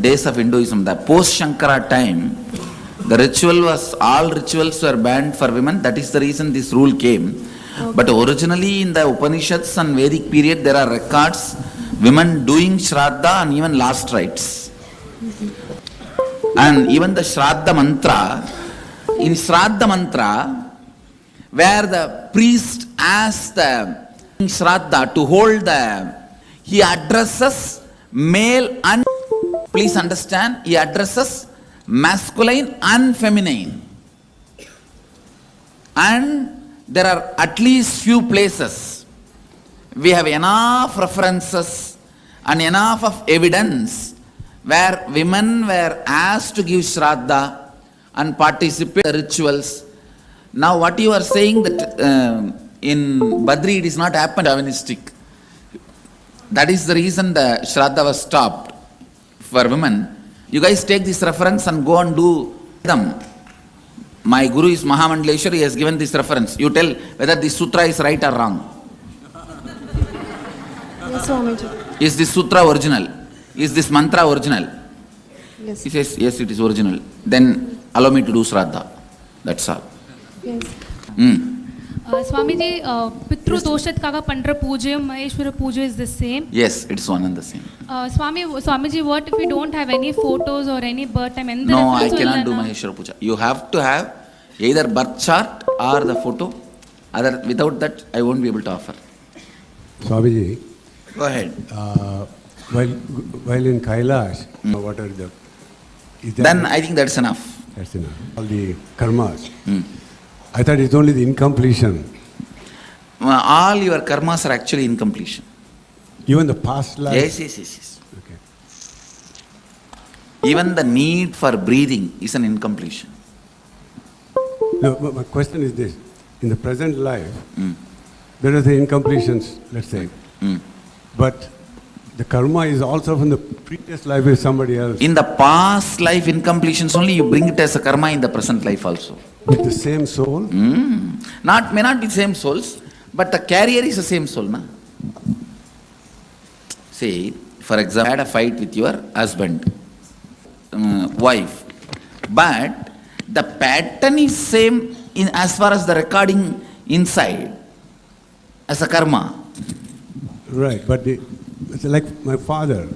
days of Hinduism, the post-Shankara time, all rituals were banned for women. That is the reason this rule came. Okay. But originally in the Upanishads and Vedic period, there are records, women doing Shraddha and even last rites. And even the Shraddha mantra, in Shraddha mantra, where the priest asks the Shraddha to hold he addresses male and, please understand, he addresses masculine and feminine. And there are at least few places we have enough references and enough of evidence where women were asked to give Shraddha and participate in rituals. Now what you are saying that in Badri it is not happened chauvinistic. That is the reason the Shraddha was stopped for women. You guys take this reference and go and do them. My guru is Mahamandleshwar, he has given this reference. You tell whether this sutra is right or wrong. Yes, Swamiji. Is this sutra original? Is this mantra original? Yes. He says, yes, it is original. Then allow me to do Shraddha. That's all. Yes. Swamiji, Pitru Doshat Kaga Pandra Puja, Maheshwara Puja is the same? Yes, it is one and the same. Swamiji, what if we don't have any photos or any birth time? No, I cannot do Maheshwara Puja. You have to have either birth chart or the photo. Without that, I won't be able to offer. Swamiji. Go ahead. While in Kailash, what are the... Then I think that's enough. That's enough. All the karmas. I thought it's only the incompletion. All your karmas are actually incompletion. Even the past life? Yes. Okay. Even the need for breathing is an incompletion. No, but my question is this. In the present life, there are the incompletions, let's say. But the karma is also from the previous life with somebody else. In the past life incompletions only, you bring it as a karma in the present life also. With the same soul? May not be same souls, but the carrier is the same soul. Na? See, for example, had a fight with your husband, wife, but the pattern is same in as far as the recording inside as a karma. Right, but it's like my father.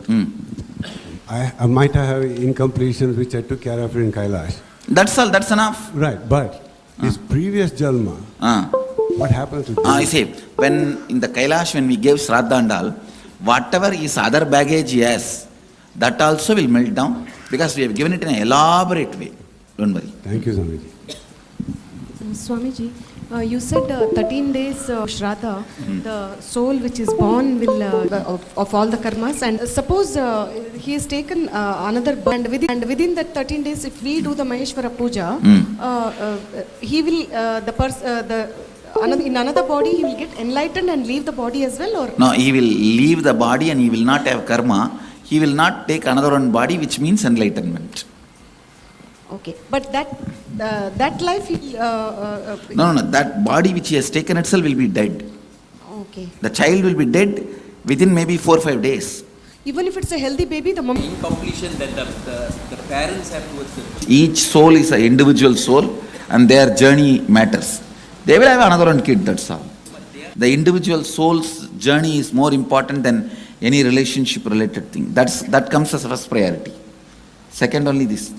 I might have incompletions which I took care of in Kailash. That's all, that's enough. Right, but his previous jalma, what happens to I say, when in the Kailash, when we gave Shraddha and all, whatever is other baggage he has, that also will melt down because we have given it in an elaborate way. Don't worry. Thank you, Swamiji. Swamiji, you said 13 days Shraddha, the soul which is born will of all the karmas, and suppose he has taken another birth, and within that 13 days, if we do the Maheshwara Puja, he will in another body he will get enlightened and leave the body as well, or no? He will leave the body and he will not have karma. He will not take another one body, which means enlightenment. Okay, but that life no, that body which he has taken itself will be dead. Okay. The child will be dead within maybe 4 or 5 days. Even if it's a healthy baby, the moment incompletion that the parents have towards it. Each soul is an individual soul and their journey matters. They will have another one kid, that's all. The individual soul's journey is more important than any relationship related thing. That comes as first priority. Second only this.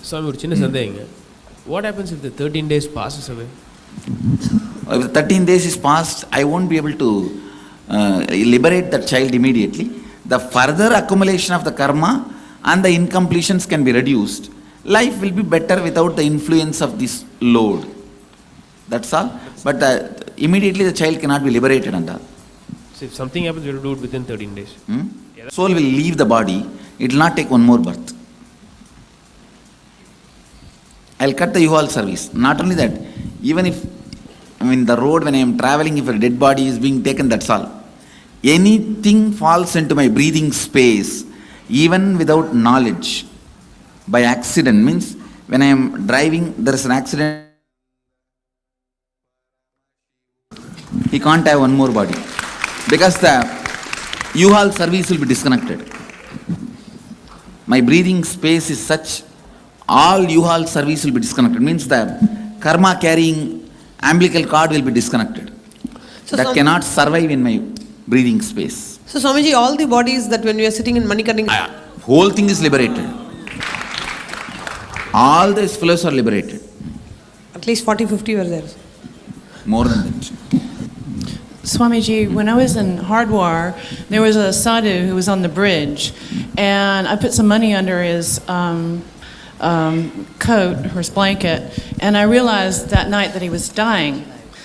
Swami, ஒரு சின்ன சந்தேகங்க. What happens if the 13 days passes away? If the 13 days is passed, I won't be able to liberate that child immediately. The further accumulation of the karma and the incompletions can be reduced. Life will be better without the influence of this load. That's all. But immediately the child cannot be liberated and all. So if something happens, we have to do it within 13 days. Soul will leave the body. It will not take one more birth. I'll cut the U-Haul service. Not only that, even if the road when I am traveling, if a dead body is being taken, that's all. Anything falls into my breathing space, even without knowledge, by accident, means when I am driving, there is an accident, he can't have one more body. Because U-Haul service will be disconnected. My breathing space is such, all U-Haul service will be disconnected. Means the karma carrying umbilical cord will be disconnected. So That cannot survive in my breathing space. So Swamiji, all the bodies that when we are sitting in Manikarnika, Whole thing is liberated. All these fellows are liberated. at least 40-50 were there. More than that. Swamiji, when I was in Hardwar, there was a sadhu who was on the bridge, and I put some money under his coat, or his blanket, and I realized that night that he was dying.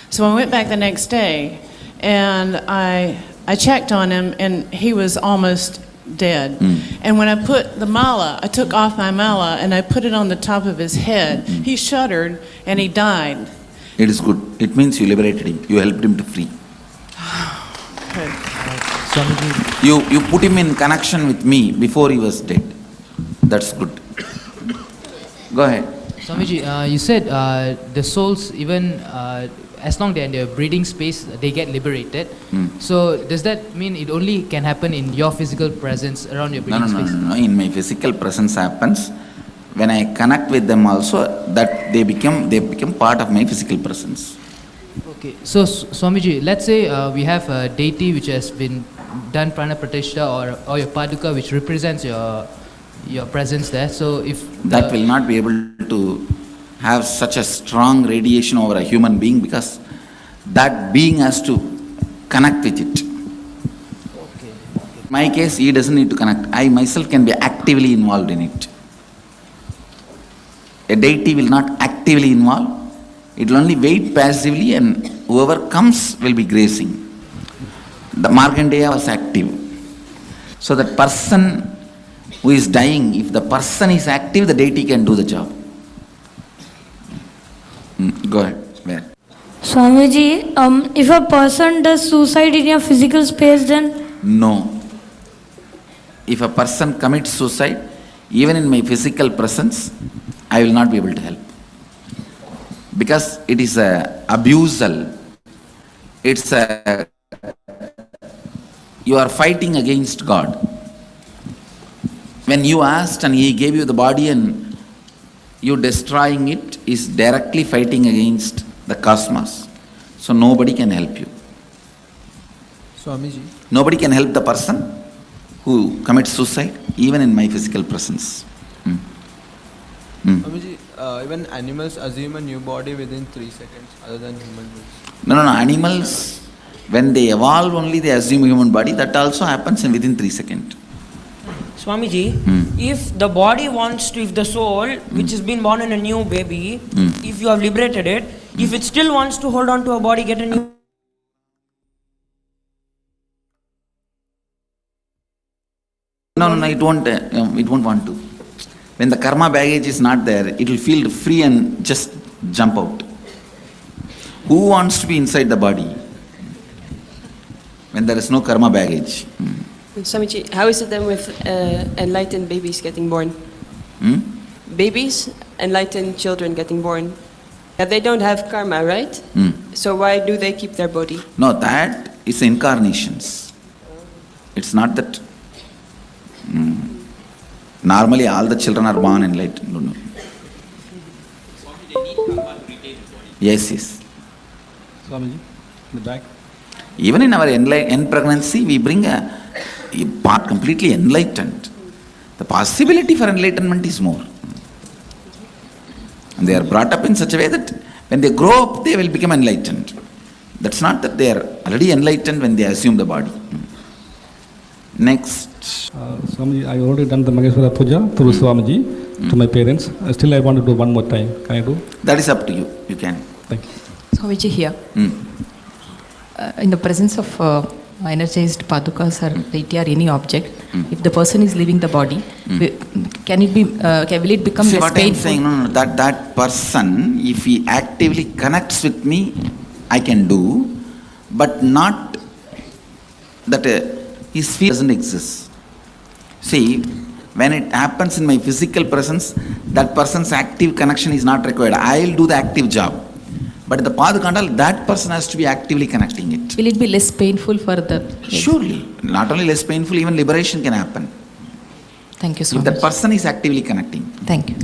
So I went back the next day, and I checked on him, and he was almost dead. And when I put the mala, I took off my mala, and I put it on the top of his head. He shuddered, and he died. It is good. It means you liberated him. You helped him to free. You put him in connection with me before he was dead. That's good. Go ahead. Swamiji, you said the souls, even as long they're in their breathing space, they get liberated. So does that mean it only can happen in your physical presence around your breathing space? No. In my physical presence happens. When I connect with them also, that they become part of my physical presence. Okay. So Swamiji, let's say we have a deity which has been done prana pratishtha or your paduka which represents your presence there. So if that will not be able to have such a strong radiation over a human being, because that being has to connect with it. Okay. In my case, he doesn't need to connect. I myself can be actively involved in it. A deity will not actively involve. It will only wait passively, and whoever comes will be gracing. The Markandeya was active. So that person who is dying, if the person is active, the deity can do the job. Go ahead. Where? Swamiji, if a person does suicide in your physical space, then? No. If a person commits suicide, even in my physical presence, I will not be able to help. Because it is a abusal. It's a, you are fighting against God. When you asked and He gave you the body and you destroying it is directly fighting against the cosmos. So nobody can help you. Swamiji. Nobody can help the person who commits suicide, even in my physical presence. Swamiji, even animals assume a new body within 3 seconds other than human beings. No. Animals, when they evolve only, they assume a human body. That also happens within 3 seconds. Swamiji, if the body wants to, if the soul, which has been born in a new baby, if you have liberated it, if it still wants to hold on to a body, get a new... No, it won't want to. When the karma baggage is not there, it will feel free and just jump out. Who wants to be inside the body when there is no karma baggage? Swamiji, how is it then with enlightened babies getting born? Babies, enlightened children getting born. They don't have karma, right? So why do they keep their body? No, that is incarnations. It's not that. Normally all the children are born enlightened. No. Yes. Swamiji, the back. Even in our end pregnancy, we bring a part completely enlightened. The possibility for enlightenment is more. And they are brought up in such a way that when they grow up, they will become enlightened. That's not that they are already enlightened when they assume the body. Next. Swamiji, I already done the Maheshwara Puja through Swamiji to my parents. Still, I want to do one more time. Can I do? That is up to you. You can. Thank you. Swamiji, here. In the presence of energized padukas or deity or any object, if the person is leaving the body, can it be? Will it become less painful? See what I am saying? No. That person, if he actively connects with me, I can do, but not that his fear doesn't exist. See, when it happens in my physical presence, that person's active connection is not required. I will do the active job. But the Padukandal, that person has to be actively connecting it. Will it be less painful for the... Surely. Not only less painful, even liberation can happen. Thank you so If much. that person is actively connecting. Thank you.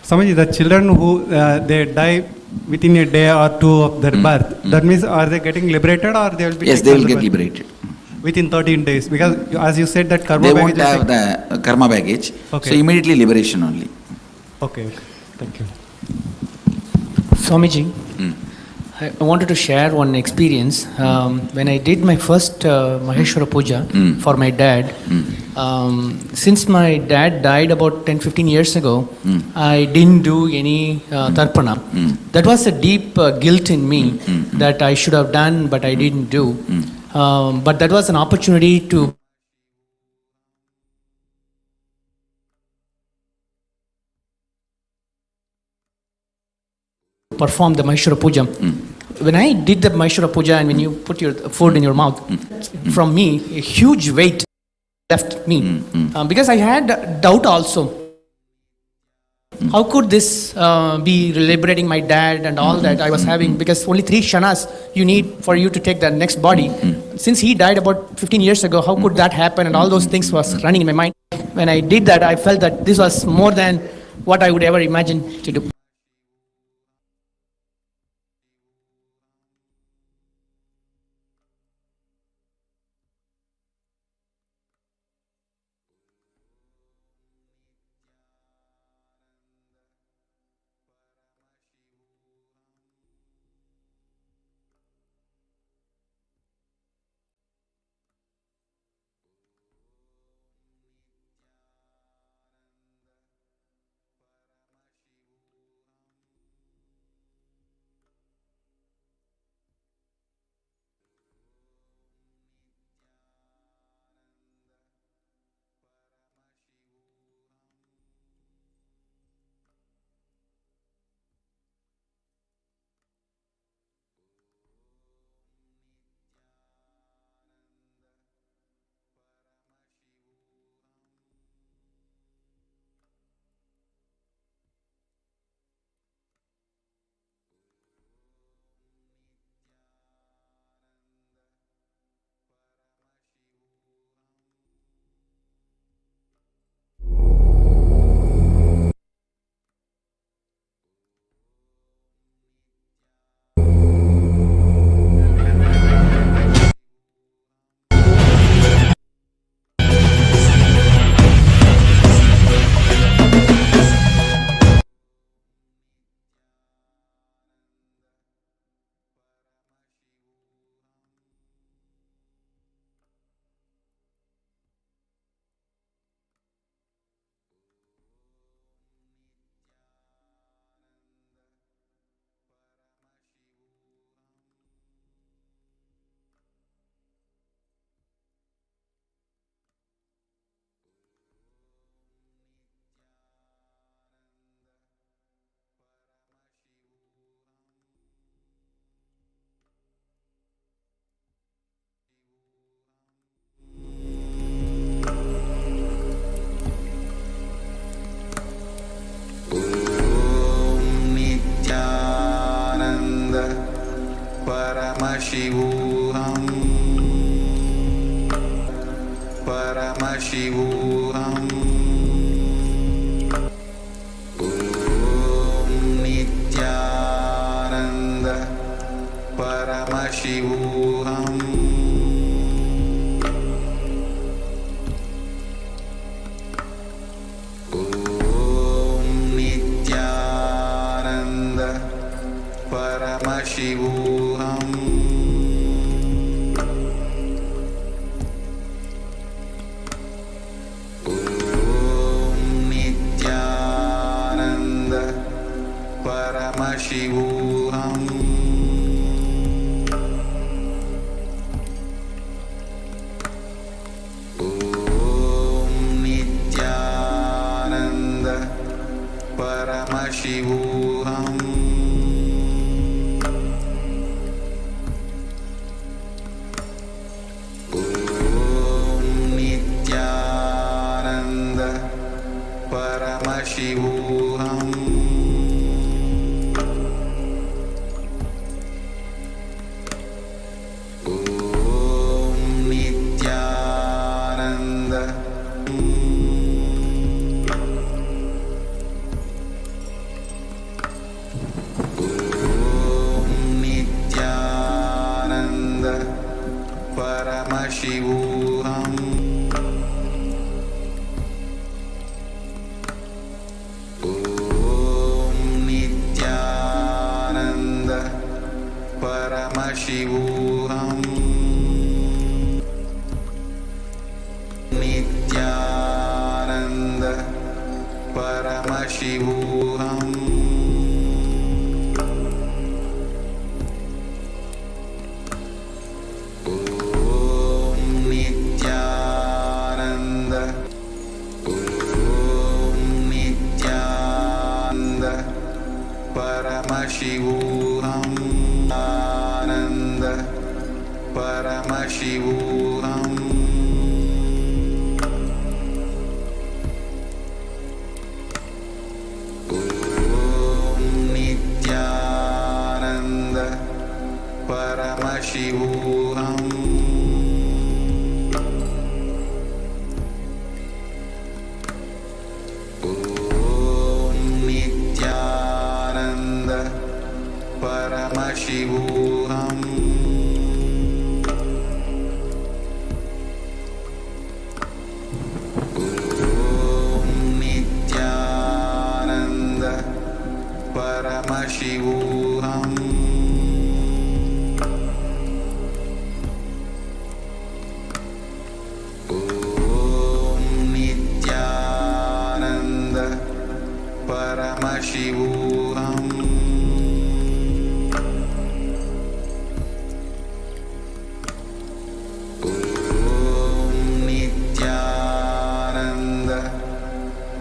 Swamiji, the children who they die within a day or two of their birth, that means are they getting liberated or they will be... Yes, they will get liberated. Within 13 days, because as you said that karma They baggage... won't have the karma baggage. Okay. So immediately liberation only. Okay, okay. Thank you. Swamiji, I wanted to share one experience. When I did my first Maheshwara Puja for my dad, since my dad died about 10-15 years ago, I didn't do any tarpana. That was a deep guilt in me that I should have done, but I didn't do. But that was an opportunity to perform the Maheshwara Puja. When I did the Maheshwara Puja and when you put your food in your mouth, from me, a huge weight left me. Because I had doubt also. How could this be liberating my dad and all that I was having? Because only 3 kshanas you need for you to take the next body. Since he died about 15 years ago, how could that happen? And all those things was running in my mind. When I did that, I felt that this was more than what I would ever imagine to do. Paramashivoham. Paramashivoham. Om Nithyananda Paramashivoham. Om Nithyananda Paramashivoham. Paramashivoham. Om Nithyananda Paramashivoham. Om Nithyananda Paramashivoham. Paramashivoham. Om Nithyananda Paramashivoham. Nithyananda Paramashivoham. Om Nithyananda. Om Nithyananda Paramashivoham. Ananda Paramashivoham. Om Nithyananda Paramashivoham. Om Nithyananda Paramashivoham. Om Nithyananda Paramashivoham. Om Nithyananda Paramashivoham. Om Nithyananda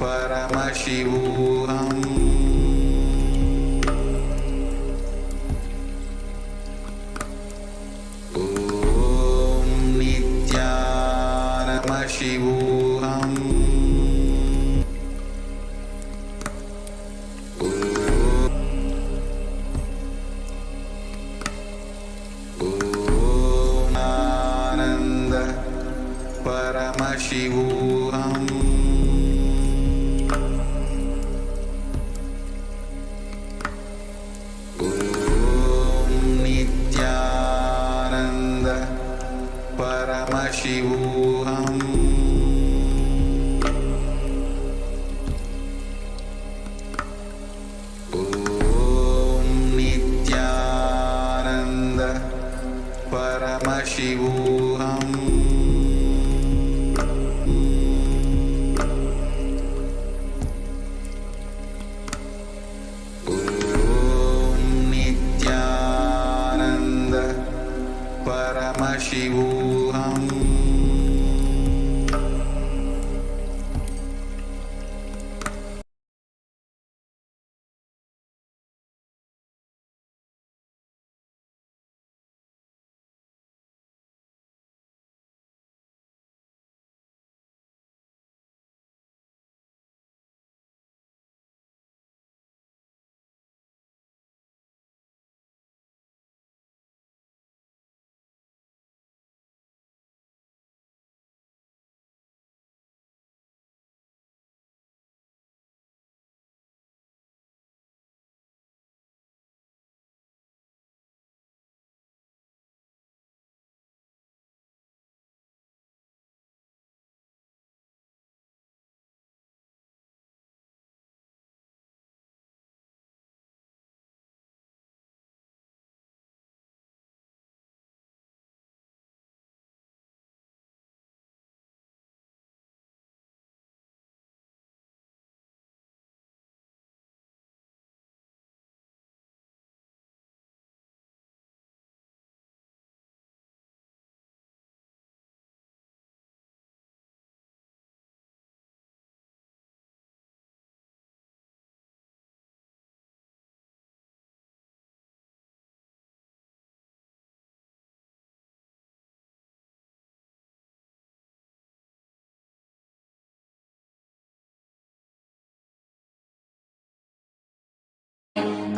Paramashivoham. Om Nithyananda Paramashivoham. Om Ananda Paramashivoham. Om Nithyananda Paramashivoham. Om Nithyananda Paramashivoham. Om Nithyananda Paramashivoham.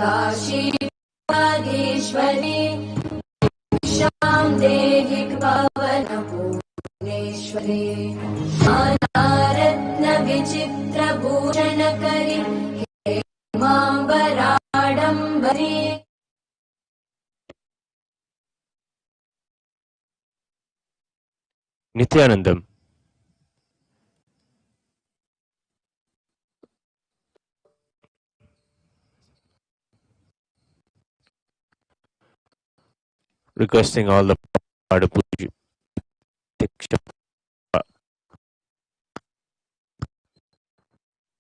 Kashi Vagishwari शाम देहि पावन पूर्णेश्वरी रत्न विचित्र भूषण करी हेमांबराडंबरी Nithyanandam. Requesting all the Puja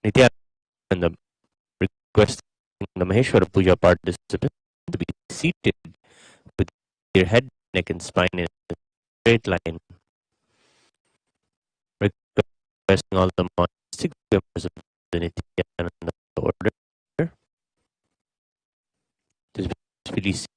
Nithyanandam, requesting the Maheshwara Puja participants to be seated with their head, neck, and spine in a straight line. Requesting all the monastic members of the Nithyananda order to peacefully sit.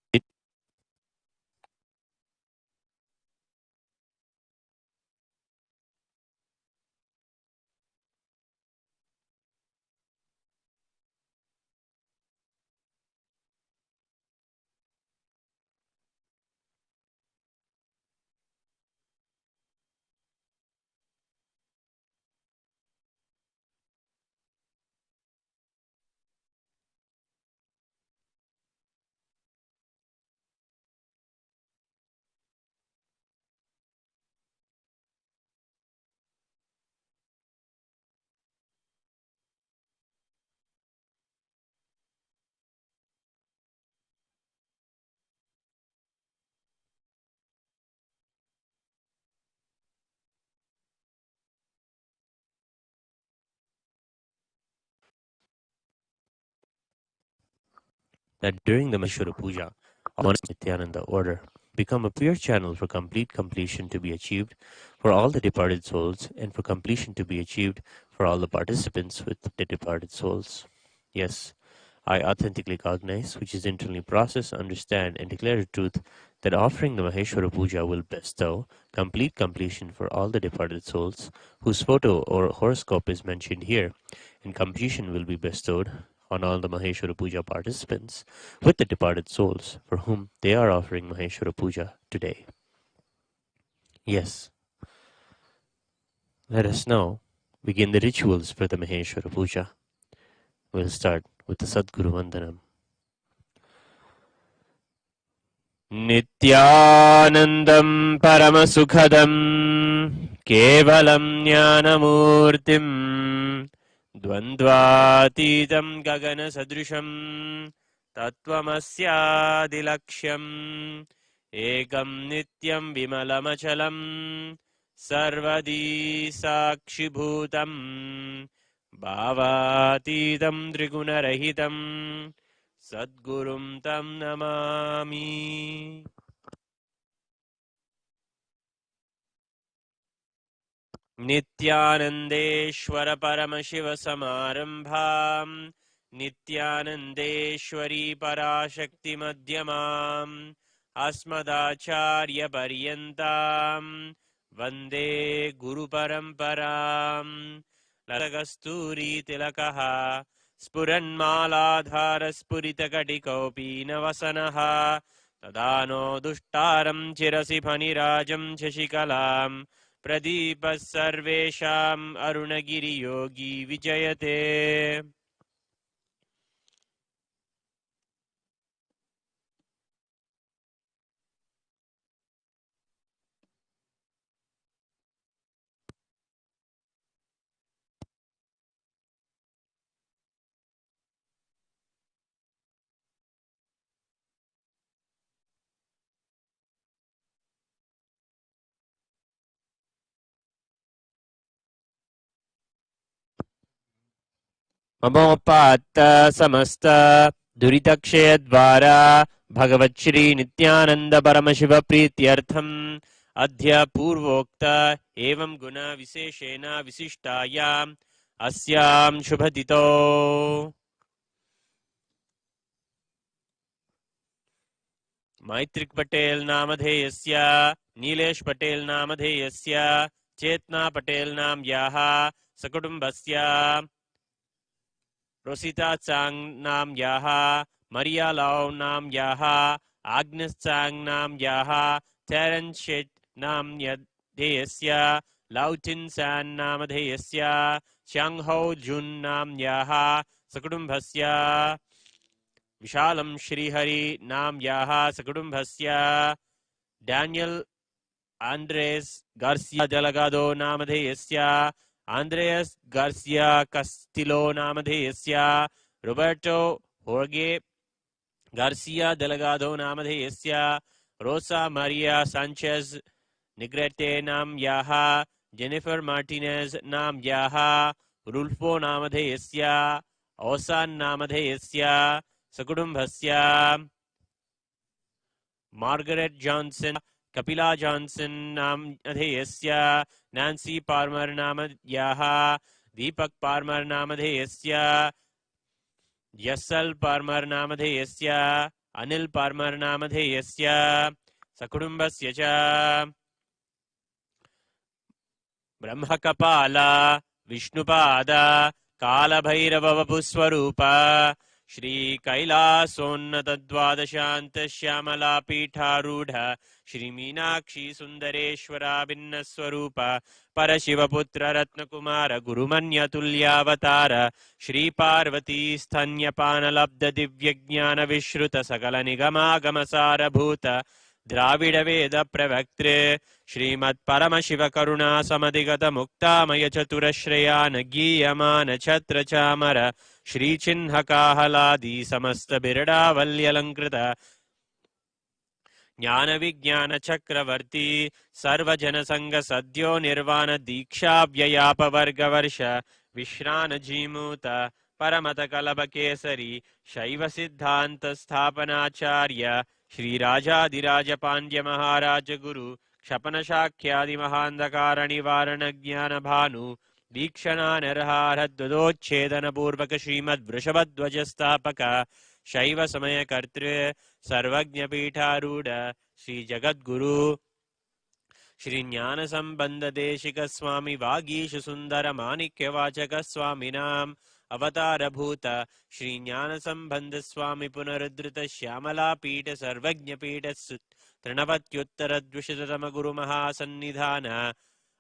That during the Maheshwara Puja, all Nithyananda order become a pure channel for complete completion to be achieved for all the departed souls, and for completion to be achieved for all the participants with the departed souls. Yes, I authentically cognize, which is internally process, understand, and declare the truth that offering the Maheshwara Puja will bestow complete completion for all the departed souls whose photo or horoscope is mentioned here, and completion will be bestowed on all the Maheshwara Puja participants with the departed souls for whom they are offering Maheshwara Puja today. Yes, let us now begin the rituals for the Maheshwara Puja. We'll start with the Sadguru Vandanam. Nithyanandam Paramasukadam Kevalam Jnanamurtim Dvandvatitam Gagana Sadrisham Tattvamasyadilaksham Ekam Nityam Vimalamachalam Sarvadi Sakshibhutam Bhavatitam Trigunarahitam Sadgurum Tam Namami. Nithyanandeshwara Paramashiva Samarambham Nithyanandeshwari Parashakti Madhyamam Asmadacharya Paryantam Vande Guru Paramparam Lalagasturi Tilakaha Spuranmaladhara Spuritakatikopi Navasanaha Tadano Dushtaram Chirasi Phanirajam Shashikalam Pradipah Sarvesham Arunagiri Yogi Vijayate. Mamopata Samasta Duritakshaya Dvara Bhagavat Shri Nithyananda Paramashiva Prityartham Adhya Purvokta Evam Guna Viseshena Visishtayam Asyam Shubhadito. Maitrik Patel Namadheyasya Nilesh Patel Namadheyasya Chetna Patel Nam Yaha Sakutumbasya Rosita Chang Nam Yaha Maria Lau Nam Yaha Agnes Chang Nam Yaha Terence Shet Nam Yadheyasya Lautin San Namadheyasya Chiang Ho Jun Nam Yaha Sakutumbasya Vishalam Shri Hari Nam Yaha Sakutumbasya Daniel Andres Garcia Delgado Namadheyasya, Andreas Garcia Castillo Namadheyasya, Roberto Jorge Garcia Delgado Namadheyasya, Rosa Maria Sanchez Negrete Nam Yaha, Jennifer Martinez Nam Yaha, Rulfo Namadheyasya, Osan Namadheyasya, Sakudumbhasya, Margaret Johnson, Kapila Johnson Namadheyasya, Nancy Parmer Namadyaha, Deepak Parmer Namadheyasya, Yasal Parmer Namadheyasya, Anil Parmer Namadheyasya, Sakudumbasya cha, Brahmakapala, Vishnupada, Kalabhairava Vapuswarupa, Shri Kailasonnata Dvadashanta Shyamala Pitharudha, Shri Meenakshi Sundareshwara Vinnaswarupa, Parashivaputra Ratnakumara Gurumanya Tulyavatara, Shri Parvati Sthanyapanalabda Divyajnana Vishruta Sakala Nigama Gamasara Bhuta, Dravida Veda Pravaktre, Srimad Paramashiva Karuna Samadhigata Muktamaya Chaturashrayana Giyamana Chatra Chamara Shri Chinhakahaladi Samasta Birada Valyalankrita Jnana Vijnana Chakravarti Sarva Janasanga Sadhyo Nirvana Diksha Vyayapa Varga Varsha Vishrana Jimuta Paramata Kalaba Kesari Shaiva Siddhanta Sthapanacharya Shri Raja Diraja Pandya Maharaja Guru Kshapana Shakhyadi Mahandakara Nivarana Jnana Bhanu Dikshana Nirhara Dvadochedana Purvaka Srimad Vrishabhadvajastapaka Shaiva Samaya Kartre Sarvagnya Pitharuda Sri Jagadguru Shri Jnana Sambandha Deshika Swami Vagisha Sundara Manikya Vachaka Swaminam Avatara Bhuta Shri Jnana Sambandha Swami Punarudrita Shyamala Pita Sarvagnya Pita Trinavatyuttara Dvishatatama Guru Mahasannidhana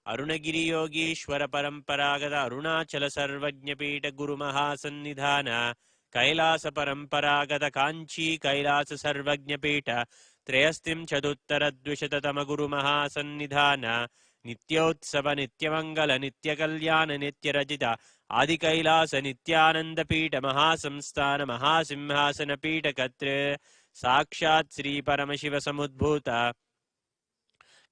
Arunagiri Yogishwara Paramparagata Arunachala Sarvagnya Pita Guru Mahasannidhana Kailasa Paramparagata Kanchi Kailasa Sarvagnya Pita Trayastim Chaduttara Dvishatatama Guru Mahasannidhana Nityautsava Nityamangala Nityakalyana Nityarajita Adi Kailasa Nityananda Pita Mahasamsthana Mahasimhasana Pita Katre Sakshat Sri Paramashiva Samudbhuta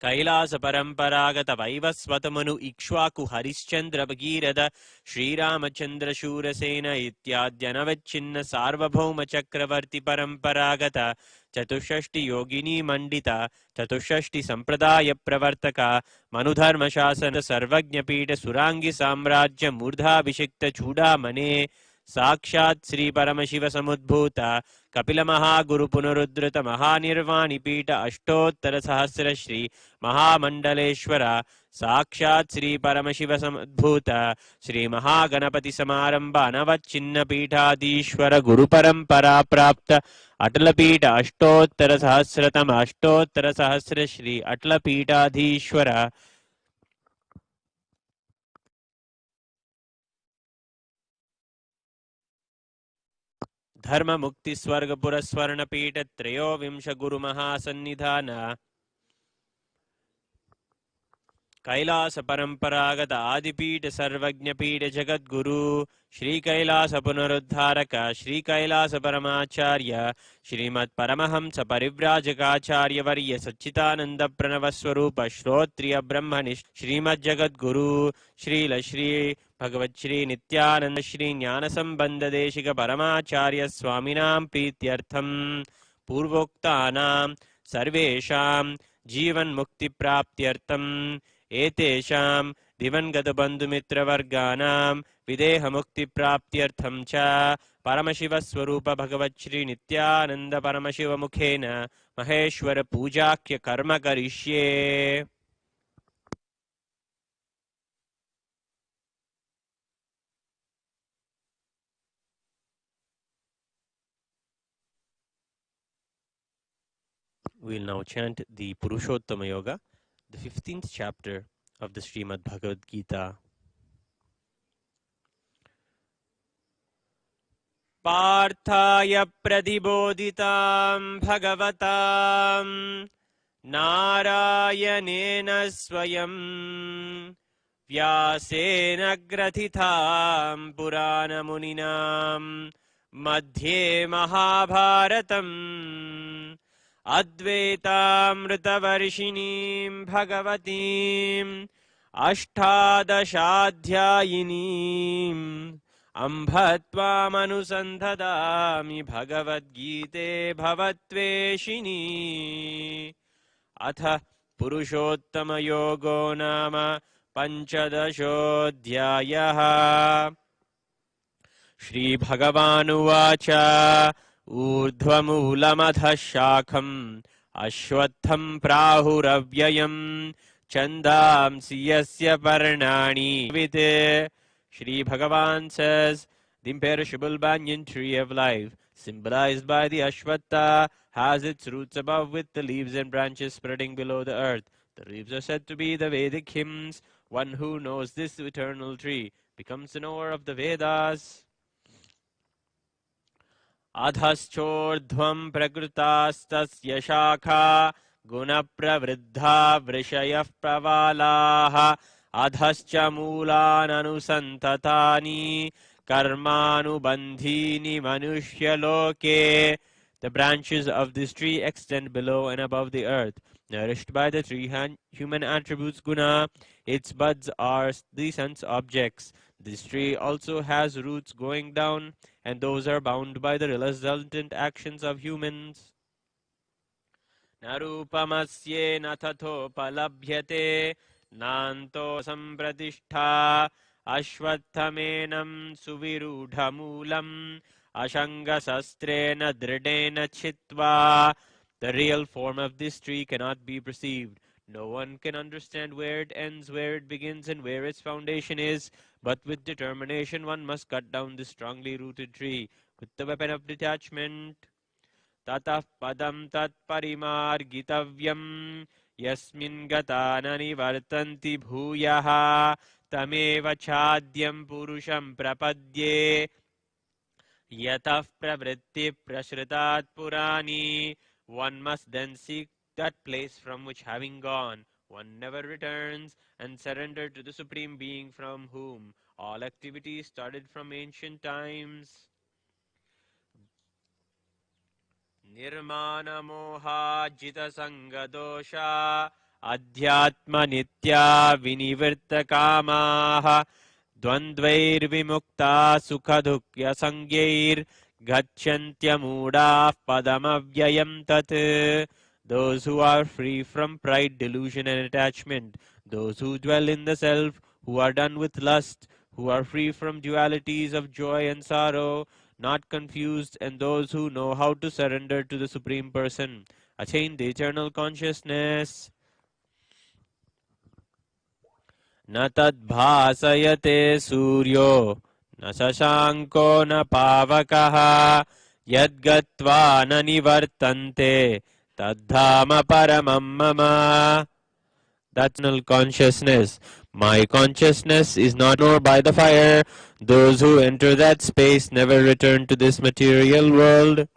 Kailasa Paramparagata Vaivasvatamanu Ikshwaku Harishchandra Bhagirada Sri Ramachandra Shurasena Ityadyanavachinna Sarvabhauma Chakravarti Paramparagata Chatushashti Yogini Mandita Chatushashti Sampradaya Pravartaka Manudharma Shasana Sarvagnya Pita Surangi Samrajya Murdha Vishikta Chuda Mane Sakshat Sri Paramashiva Samudbhuta Kapila Mahaguru Punarudrita Mahanirvani Pita Ashtottara Sahasra Shri Mahamandaleshwara Sakshat Sri Paramashiva Samudbhuta Shri Mahaganapati Samaramba Anavachinna Pitadishwara Guru Parampara Prapta Atalapita Ashtottara Sahasratama Ashtottara Sahasra Shri Atalapitadhishwara Dharma Mukti Swarga Puraswarna Pita Trayo Vimsha Guru Mahasannidhana Kailasa Paramparagata Adipita Sarvagnya Pita Jagadguru Shri Kailasa Punaruddharaka Shri Kailasa Paramacharya Shrimad Paramahamsa Parivrajagacharya Varya Satchitananda Pranavaswarupa Shrotriya Brahmanish Shrimad Jagadguru Srila Shri Bhagavad Shri Nithyananda Shri Jnana Sambandha Deshika Paramacharya Swaminam Prityartham Purvoktanam Sarvesham Jivan Mukti Praptyartham Etesham Divangata Bandhu Mitra Varganam Videha Mukti Praptyartham cha Paramashiva Swarupa Bhagavad Shri Nithyananda Paramashiva Mukhena Maheshwara Pujakya Karma Karishye. We will now chant the Purushottama Yoga, the 15th chapter of the Srimad Bhagavad Gita. Parthaya pradiboditam bhagavatam नारायणेन स्वयं व्यासेन ग्रथितां पुराणमुनिनां मध्ये महाभारतम् अद्वैतामृतवर्षिणीं भगवतीम् अष्टादशाध्यायिनीम् अम्भ त्वामनुसन्धदामि भगवद्गीते भवत्वेशिनी। अथ पुरुषोत्तमयोगो नाम पञ्चदशोऽध्यायः। श्रीभगवानुवाच ऊर्ध्वमूलमधः शाखम् अश्वत्थम् प्राहुरव्ययम् छन्दांसि यस्य पर्णानि with. Shri Bhagavan says, the imperishable banyan tree of life, symbolized by the Ashwatha, has its roots above with the leaves and branches spreading below the earth. The leaves are said to be the Vedic hymns. One who knows this eternal tree becomes the knower of the Vedas. Adhaschordhvam prakrutastasya shakha gunapravriddha vrishayah pravalaha adhascha moolananusanthatani karmanubandhini manushya-loke. The branches of this tree extend below and above the earth. Nourished by the three human attributes guna, its buds are the sense objects. This tree also has roots going down, and those are bound by the resultant actions of humans. Narupamasye nathatho palabhyate nanto sampratishta ashvattamenam suvirudhamulam ashangasastrena dridena chitva. The real form of this tree cannot be perceived. No one can understand where it ends, where it begins, and where its foundation is. But with determination one must cut down this strongly rooted tree with the weapon of detachment. Tatah padam tat parimargitavyam yasmin gatanani vartanti bhuyaha tameva chadyam purusham prapadye yatah pravritti prashritat purani. One must then seek that place from which, having gone, one never returns, and surrender to the Supreme Being from whom all activities started from ancient times. Nirmana moha jita sanga dosha adhyatma nitya vinivirta kamaha dvandvair vimukta sukha dukya sangyair gacchantya muda padamavyayam tat. Those who are free from pride, delusion and attachment, those who dwell in the self, who are done with lust, who are free from dualities of joy and sorrow, not confused, and those who know how to surrender to the Supreme Person, attain the eternal consciousness. Na tad bhasayate suryo na sashanko na pavakaha yadgatva na nivartante tadhama paramam mama. That's eternal consciousness. My consciousness is not known by the fire. Those who enter that space never return to this material world.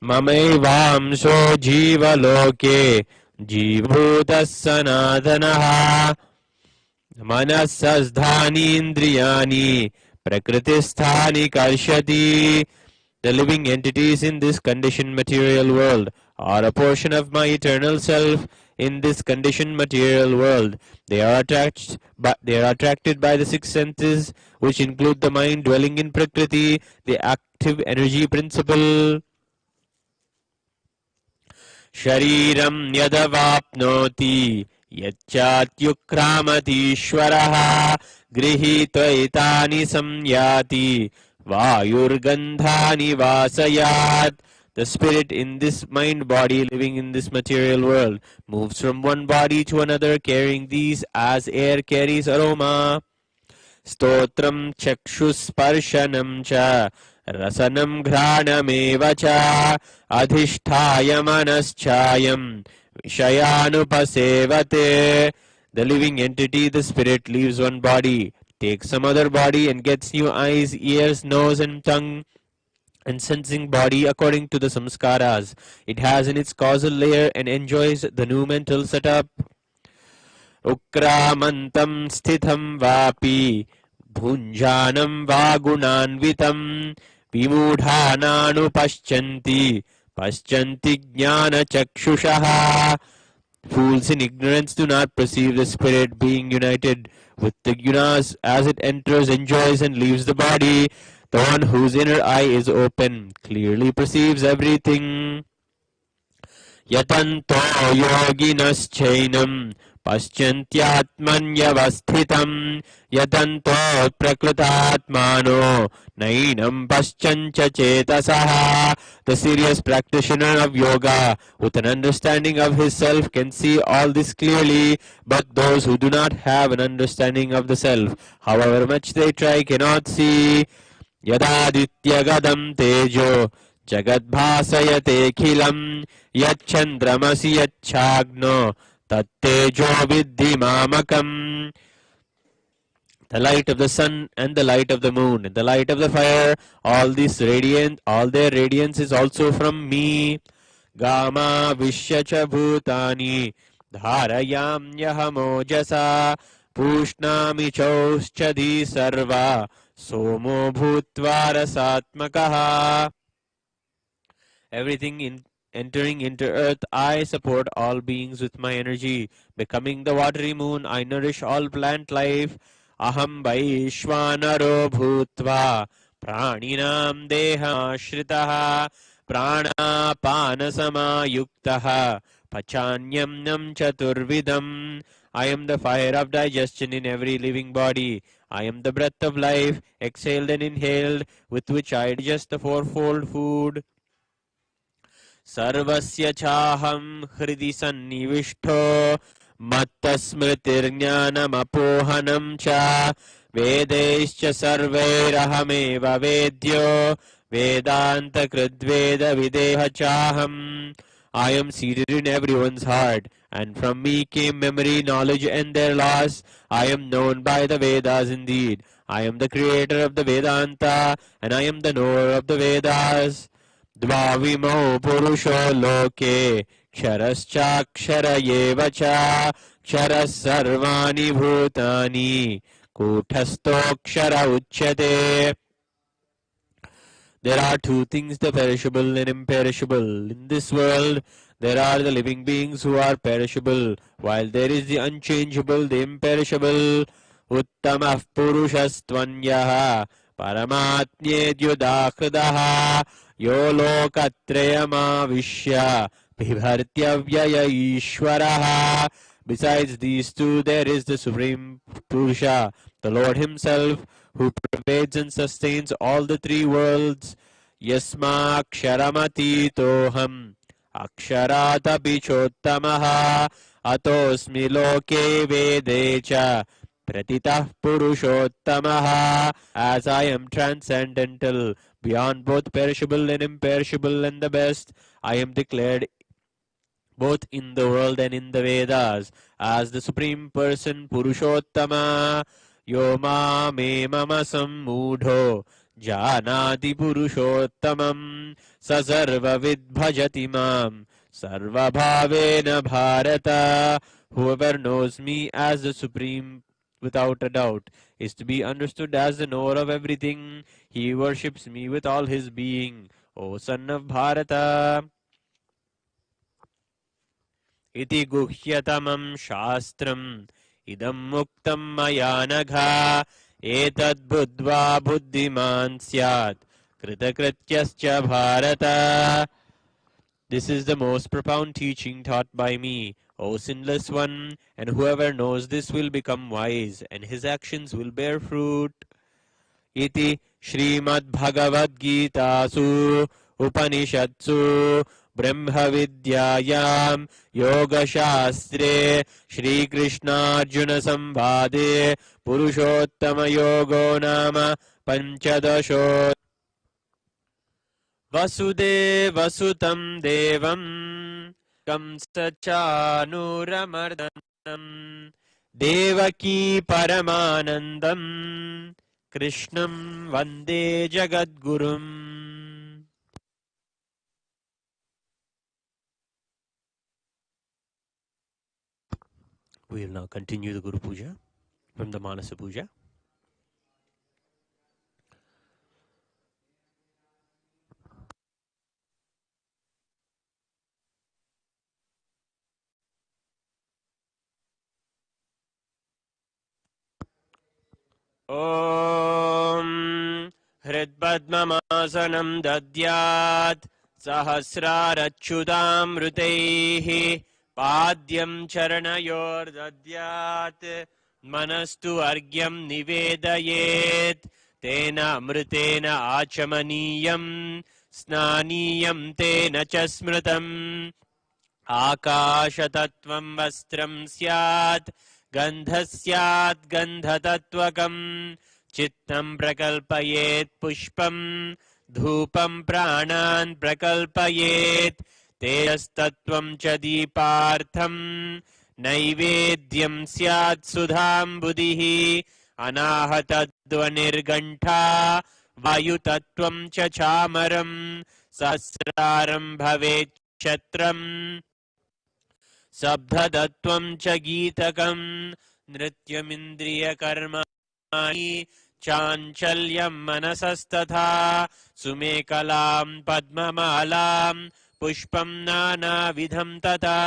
Mamevamsho jiva loke jivbhutas sanadanaha manasasdhani indriyani prakritisthani karshati. The living entities in this conditioned material world are a portion of my eternal self. In this conditioned material world, they are attracted by the six senses, which include the mind dwelling in Prakriti, the active energy principle. Shariram yadavapnoti yachatyukramati ishvaraha grihitva etani samyati vayurgandhani vasayat. The spirit in this mind body living in this material world moves from one body to another, carrying these as air carries aroma. Stotram chakshusparshanam cha rasanam ghranameva cha adhisthaya manaschayam vishayanupasevate. The living entity, the spirit, leaves one body, takes some other body and gets new eyes, ears, nose and tongue. and sensing body according to the samskaras it has in its causal layer and enjoys the new mental setup. Ukramantam sthitham vapi bhunjanam vagunanvitam vimudhananu paschanti jnana chakshushaha. Fools in ignorance do not perceive the spirit being united with the gunas as it enters, enjoys, and leaves the body. The one whose inner eye is open clearly perceives everything. Yatanto yoginaschainam paschantyatmanyavasthitam yatanto prakritatmano nainam paschancha chetasaha. The serious practitioner of yoga with an understanding of his self can see all this clearly, but those who do not have an understanding of the self, however much they try, cannot see. Yadadityagadam tejo jagadbhasayate yachandramasi yachagno tattejo viddhi mamakam. The light of the sun and the light of the moon and the light of the fire, all their radiance is also from me. Gama vishyacha bhutani dharayam yahamojasa pushnami chauschadi sarva somo bhutva rasatmakaha. Everything entering into earth, I support all beings with my energy. Becoming the watery moon, I nourish all plant life. Aham vaishvanaro bhutva praninam dehamashritaha pranapanasama pachanyamnam chaturvidam. I am the fire of digestion in every living body. I am the breath of life, exhaled and inhaled, with which I digest the fourfold food. Sarvasya chaham hridi sannivishto mattasmritirjnanam apohanam cha vedaischa sarvairahameva vedyo vedanta kridveda videha chaham. I am seated in everyone's heart, and from me came memory, knowledge, and their loss. I am known by the Vedas indeed. I am the creator of the Vedanta, and I am the knower of the Vedas. Dvavimau purusho loke ksharascha eva cha ksharas sarvani bhutani kuthasto kshara uchyate. There are two things, the perishable and imperishable. In this world, there are the living beings who are perishable, while there is the unchangeable, the imperishable. Uttamah purushastvanyaha paramatnyedyudakhridaha yo lokatrayamavishya bibhartyavyaya ishvaraha. Besides these two, there is the Supreme Purusha, the Lord Himself, who pervades and sustains all the three worlds. Yasmaksharamati aksharaatapi chottamaha atosmi loke vedecha pratitah purushottamaha. As I am transcendental, beyond both perishable and imperishable, and the best, I am declared both in the world and in the Vedas as the Supreme Person Purushottama. Yo ma me mama sammudho janati purushottamam sasarva vidbhajati mam sarva bhavena bharata. Whoever knows me as the Supreme without a doubt is to be understood as the knower of everything. He worships me with all his being, O son of Bharata. Iti guhyatamam shastram idam muktam maya nagha etad buddhva buddhiman syat kritakrityascha bharata. This is the most profound teaching taught by me, O sinless one, and whoever knows this will become wise, and his actions will bear fruit. Iti Srimad Bhagavad Gitasu Upanishatsu Brahma Vidyayam Yoga Shastre Shri Krishna Arjuna Sambhade Purushottama Yogo Nama Panchadasho. Vasudevasutam Devam Kamsachanuramardanam Devaki Paramanandam Krishnam Vande Jagadgurum. We will now continue the Guru Puja from the Manasa Puja. ॐ हृद्पद्ममासनं दद्यात् सहस्रारच्युतामृतैः पाद्यं चरणयोर्दद्यात् मनस्तु अर्घ्यं निवेदयेत् तेन अमृतेन आचमनीयं स्नानीयं तेन च स्मृतम् आकाशतत्त्वं वस्त्रं स्यात् गन्धः स्यात् गन्धतत्त्वकम् चित्तं प्रकल्पयेत् पुष्पं धूपं प्राणान् प्रकल्पयेत् तेजस्तत्त्वं च दीपार्थं नैवेद्यं स्यात् सुधाम्बुधिः अनाहतध्वनिर्घण्टा वायुतत्त्वं च चामरं सहस्रारं भवेत् क्षत्रम् शब्दतत्त्वं च गीतकं नृत्यमिन्द्रियकर्माणि चाञ्चल्यं मनसस्तथा सुमेकलां पद्ममालां पुष्पं नानाविधं तथा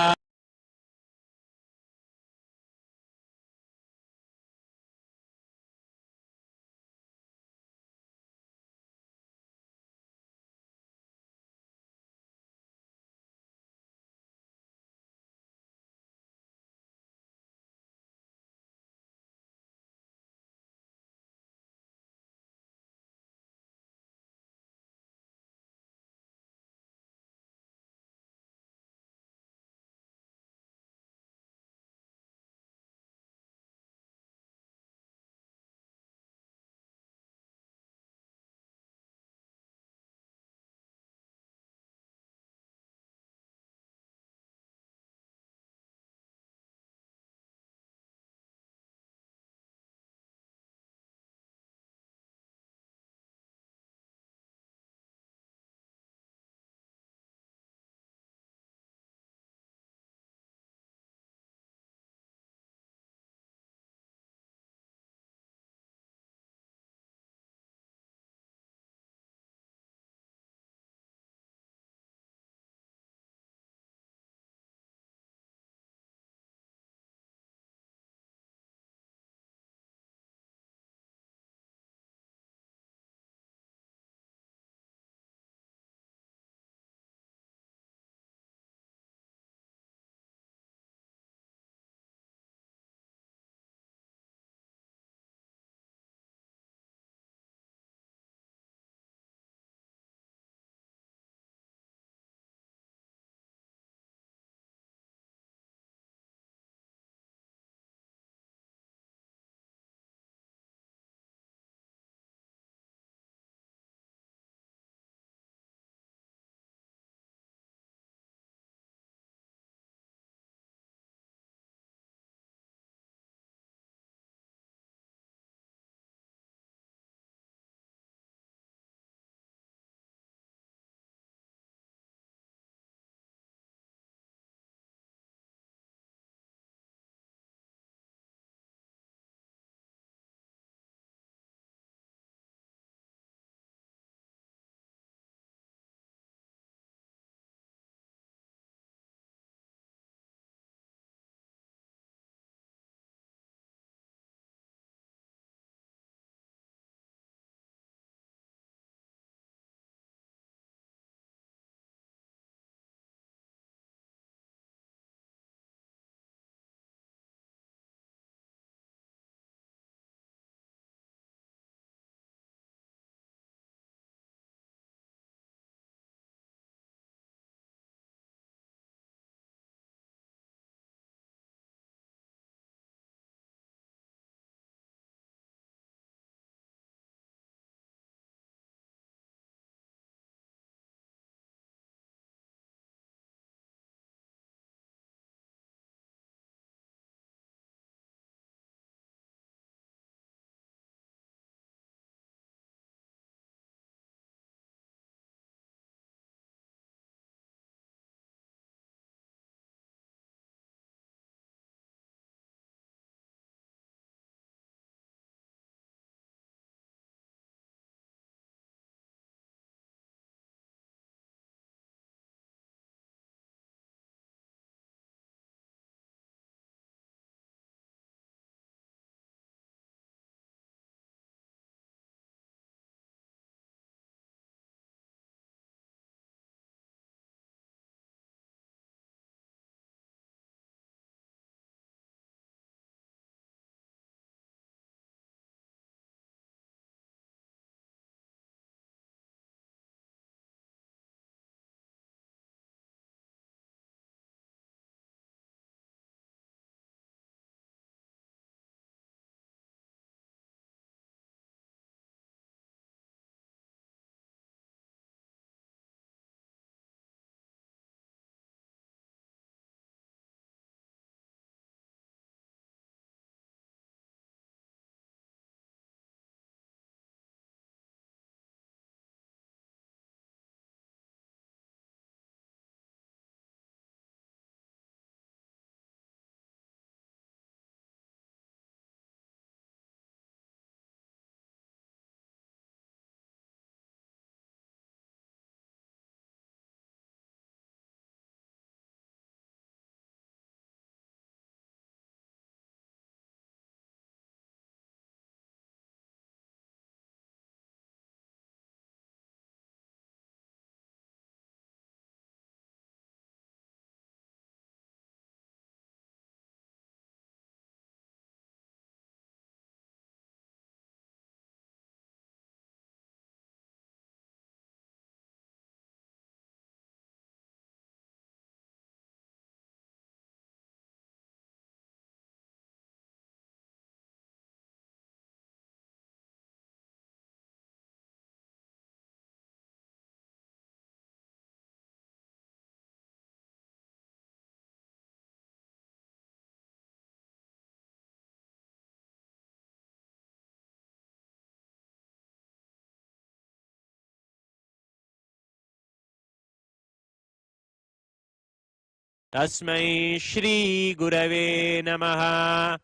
Tasmai Shri Gurave Namaha.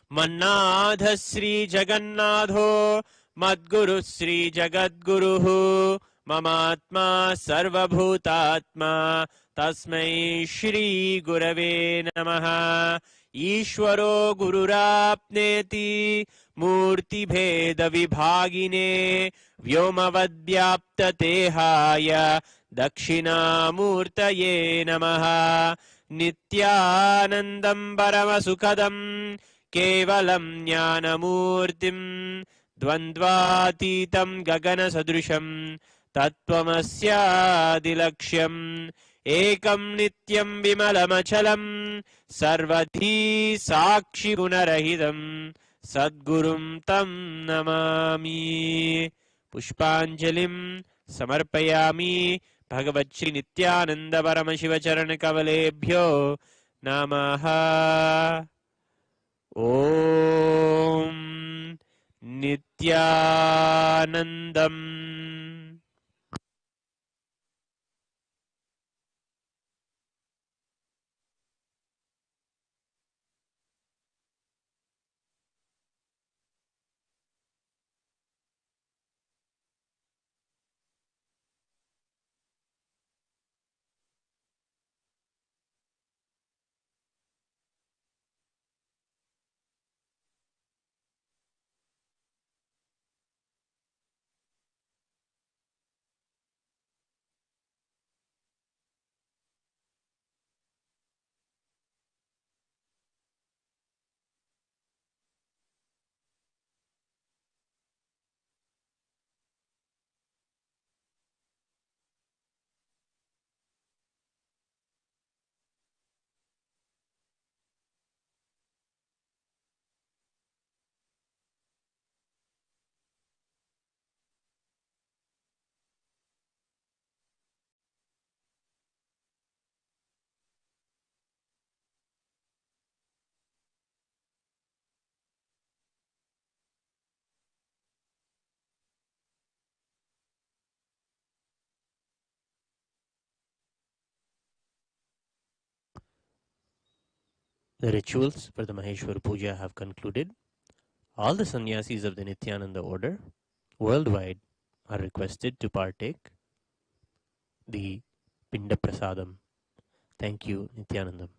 Mannadha Sri Jagannatho Madguru Sri Jagadguruhu Mamatma Sarvabhutatma Tasmai Shri Gurave Namaha. Ishvaro Gururapneti Murti Bheda Vibhagine Vyomavadvyapta Tehaya Dakshina Murtaye Namaha. Nithyanandam Paramasukadam Kevalam Jnanamurtim Dvandvatitam Gaganasadrusham Tattvamasyadilaksham Ekam Nityam Vimalamachalam Sarvadhi Sakshi Gunarahidam Sadgurum Tam Namami. Pushpanjalim Samarpayami Bhagavad Shri Nithyananda Paramashiva Charana Kavalebhyo Namaha. Om Nithyanandam. The rituals for the Maheshwara Puja have concluded. All the sannyasis of the Nithyananda order worldwide are requested to partake the Pinda Prasadam. Thank you, Nithyanandam.